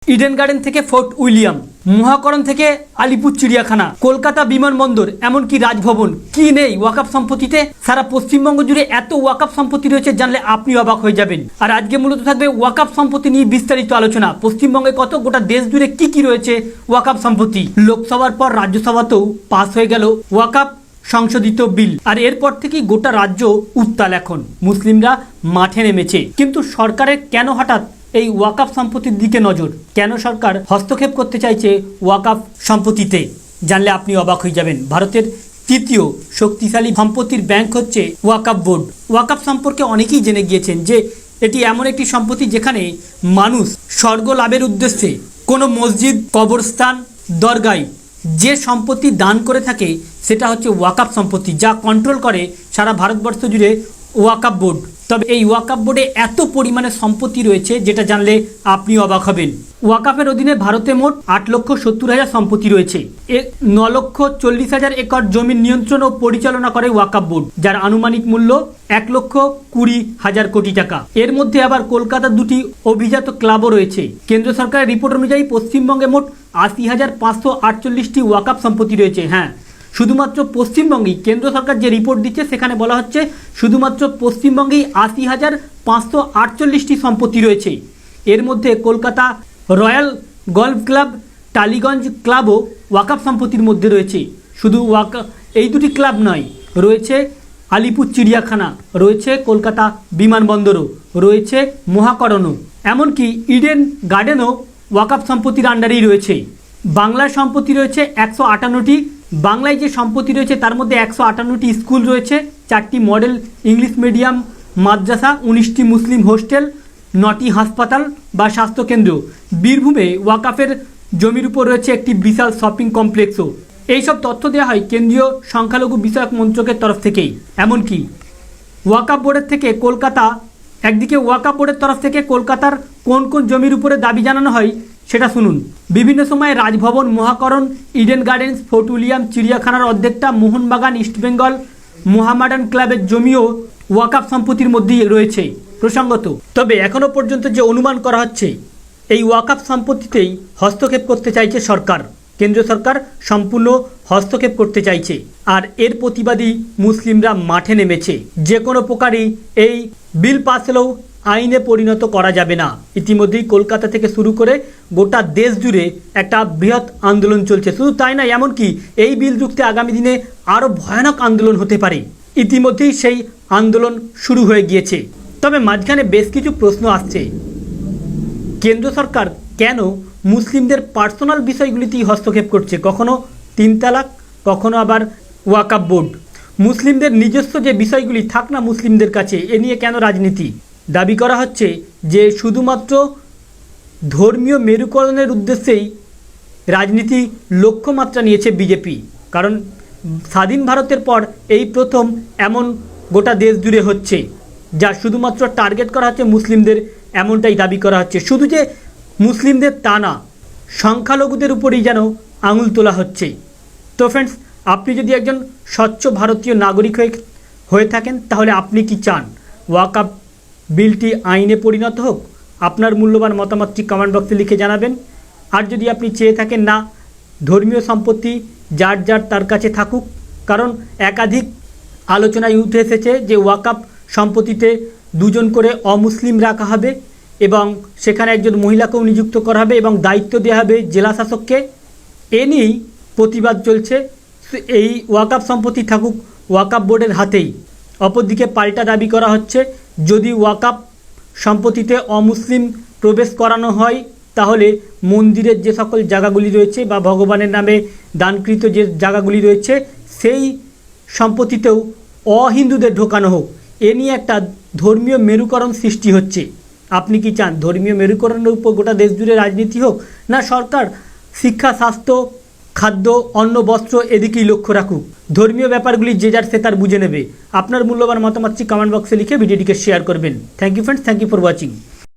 Eden garden থেকে fort William, মহাকরণ থেকে আলিপুর চিড়িয়াখানা, কলকাতা বিমানবন্দর, এমনকি রাজভবন, কি নেই ওয়াকফ সম্পত্তিতে? সারা পশ্চিমবঙ্গ জুড়ে এত ওয়াকফ সম্পত্তি রয়েছে, জানলে আপনি অবাক হয়ে যাবেন। আর আজকে মূলত থাকবে ওয়াকফ সম্পত্তি নিয়ে বিস্তারিত আলোচনা। পশ্চিমবঙ্গে কত, গোটা দেশ জুড়ে কি কি রয়েছে ওয়াকফ সম্পত্তি। লোকসভার পর রাজ্যসভাতেও পাস হয়ে গেল ওয়াকফ সংশোধিত বিল, আর এরপর থেকেই গোটা রাজ্য উত্তাল। এখন মুসলিমরা মাঠে নেমেছে, কিন্তু সরকারের কেন হঠাৎ এই ওয়াকফ সম্পত্তির দিকে নজর? কেন সরকার হস্তক্ষেপ করতে চাইছে ওয়াকফ সম্পত্তিতে? জানলে আপনি অবাক হয়ে যাবেন। ভারতের তৃতীয় শক্তিশালী সম্পত্তির ব্যাংক হচ্ছে ওয়াকফ বোর্ড। ওয়াকফ সম্পর্কে অনেকেই জেনে গিয়েছেন যে এটি এমন একটি সম্পত্তি যেখানে মানুষ স্বর্গ লাভের উদ্দেশ্যে কোনো মসজিদ, কবরস্থান, দরগায় যে সম্পত্তি দান করে থাকে সেটা হচ্ছে ওয়াকফ সম্পত্তি, যা কন্ট্রোল করে সারা ভারতবর্ষ জুড়ে ওয়াকফ বোর্ড। তবে এই ওয়াকফ বোর্ডে এত পরিমাণে সম্পত্তি রয়েছে যেটা জানলে আপনি অবাক হবেন। ওয়াকফের অধীনে ভারতে মোট 8,70,000 সম্পত্তি রয়েছে। 9,40,000 একর জমির নিয়ন্ত্রণ ও পরিচালনা করে ওয়াকফ বোর্ড, যার আনুমানিক মূল্য 1,20,000 কোটি টাকা। এর মধ্যে আবার কলকাতার দুটি অভিজাত ক্লাবও রয়েছে। কেন্দ্র সরকারের রিপোর্ট অনুযায়ী পশ্চিমবঙ্গে মোট 80,548টি ওয়াকফ সম্পত্তি রয়েছে। হ্যাঁ, শুধুমাত্র পশ্চিমবঙ্গেই কেন্দ্র সরকার যে রিপোর্ট দিচ্ছে সেখানে বলা হচ্ছে শুধুমাত্র পশ্চিমবঙ্গেই 80,548টি সম্পত্তি রয়েছে। এর মধ্যে Kolkata royal golf club, Tollygunge ক্লাবও ওয়াকফ সম্পত্তির মধ্যে রয়েছে। শুধু এই দুটি ক্লাব নয়, রয়েছে আলিপুর চিড়িয়াখানা, রয়েছে কলকাতা বিমানবন্দরও, রয়েছে মহাকরণও, এমনকি ইডেন গার্ডেনও ওয়াকফ সম্পত্তির আন্ডারেই রয়েছে। বাংলার সম্পত্তি রয়েছে 158টি। বাংলায় যে সম্পত্তি রয়েছে তার মধ্যে 158টি স্কুল রয়েছে, 4টি মডেল ইংলিশ মিডিয়াম মাদ্রাসা, 19টি মুসলিম হোস্টেল, 9টি হাসপাতাল বা স্বাস্থ্যকেন্দ্র। বীরভূমে ওয়াকফের জমির উপর রয়েছে একটি বিশাল শপিং কমপ্লেক্সও। এইসব তথ্য দেওয়া হয় কেন্দ্রীয় সংখ্যালঘু বিষয়ক মন্ত্রকের তরফ থেকেই। এমনকি ওয়াকফ বোর্ডের থেকে কলকাতা, একদিকে ওয়াকফ বোর্ডের তরফ থেকে কলকাতার কোন কোন জমির উপরে দাবি জানানো হয় সেটা শুনুন। বিভিন্ন সময়ে রাজভবন, মহাকরণ, ইডেন গার্ডেন্স, ফোর্ট উইলিয়াম, চিড়িয়াখানার অর্ধেকটা, মোহনবাগান, ইস্টবেঙ্গল, মোহামেডান ক্লাবের জমিও ওয়াকফ সম্পত্তির মধ্যেই রয়েছে প্রসঙ্গত। তবে এখনও পর্যন্ত যে অনুমান করা হচ্ছে এই ওয়াকফ সম্পত্তিতেই হস্তক্ষেপ করতে চাইছে সরকার। কেন্দ্র সরকার সম্পূর্ণ হস্তক্ষেপ করতে চাইছে, আর এর প্রতিবাদী মুসলিমরা মাঠে নেমেছে। যে কোনো প্রকারই এই বিল পাস হলেও আইনে পরিণত করা যাবে না। ইতিমধ্যেই কলকাতা থেকে শুরু করে গোটা দেশ জুড়ে একটা বৃহৎ আন্দোলন চলছে। শুধু তাই না, এমনকি এই বিল রুখতে আগামী দিনে আরও ভয়ানক আন্দোলন হতে পারে। ইতিমধ্যেই সেই আন্দোলন শুরু হয়ে গিয়েছে। তবে মাঝখানে বেশ কিছু প্রশ্ন আসছে। কেন্দ্র সরকার কেন মুসলিমদের পার্সোনাল বিষয়গুলিতেই হস্তক্ষেপ করছে? কখনো 3 তালাক, কখনো আবার ওয়াকফ বোর্ড। মুসলিমদের নিজস্ব যে বিষয়গুলি থাক না মুসলিমদের কাছে, এ নিয়ে কেন রাজনীতি? দাবি করা হচ্ছে যে শুধুমাত্র ধর্মীয় মেরুকরণের উদ্দেশ্যেই রাজনীতি লক্ষ্যমাত্রা নিয়েছে বিজেপি। কারণ স্বাধীন ভারতের পর এই প্রথম এমন গোটা দেশ জুড়ে হচ্ছে, যা শুধুমাত্র টার্গেট করা হচ্ছে মুসলিমদের, এমনটাই দাবি করা হচ্ছে। শুধু যে মুসলিমদের তা না, সংখ্যালঘুদের উপরেই যেন আঙুল তোলা হচ্ছে। তো ফ্রেন্ডস, আপনি যদি একজন স্বচ্ছ ভারতীয় নাগরিক হয়ে থাকেন তাহলে আপনি কি চান ওয়াকফ বিলটি আইনে পরিণত হোক? আপনার মূল্যবান মতামতটি কমেন্ট বক্সে লিখে জানাবেন। আর যদি আপনি চেয়ে থাকেন না ধর্মীয় সম্পত্তি যার যার তার কাছে থাকুক, কারণ একাধিক আলোচনায় উঠে এসেছে যে ওয়াকফ সম্পত্তিতে 2 জন করে অমুসলিম রাখা হবে এবং সেখানে একজন মহিলাকেও নিযুক্ত করা হবে এবং দায়িত্ব দেওয়া হবে জেলা শাসককে। এ নিয়েই প্রতিবাদ চলছে। এই ওয়াকফ সম্পত্তি থাকুক ওয়াকফ বোর্ডের হাতেই। অপরদিকে পাল্টা দাবি করা হচ্ছে যদি ওয়াকফ সম্পত্তিতে অমুসলিম প্রবেশ করানো হয় তাহলে মন্দিরের যে সকল জায়গাগুলি রয়েছে বা ভগবানের নামে দানকৃত যে জায়গাগুলি রয়েছে সেই সম্পত্তিতেও অহিন্দুদের ঢোকানো হোক। এ নিয়ে একটা ধর্মীয় মেরুকরণ সৃষ্টি হচ্ছে। আপনি কি চান ধর্মীয় মেরুকরণের উপর গোটা দেশ জুড়ে রাজনীতি হোক, না সরকার শিক্ষা, স্বাস্থ্য, খাদ্য, অন্ন, বস্ত্র এদিকেই লক্ষ্য রাখুক? ধর্মীয় ব্যাপারগুলি যে যার সে তার বুঝে নেবে। আপনার মূল্যবান মতামতটি কমেন্ট বক্সে লিখে ভিডিওটিকে শেয়ার করবেন। Thank you friends, thank you for watching.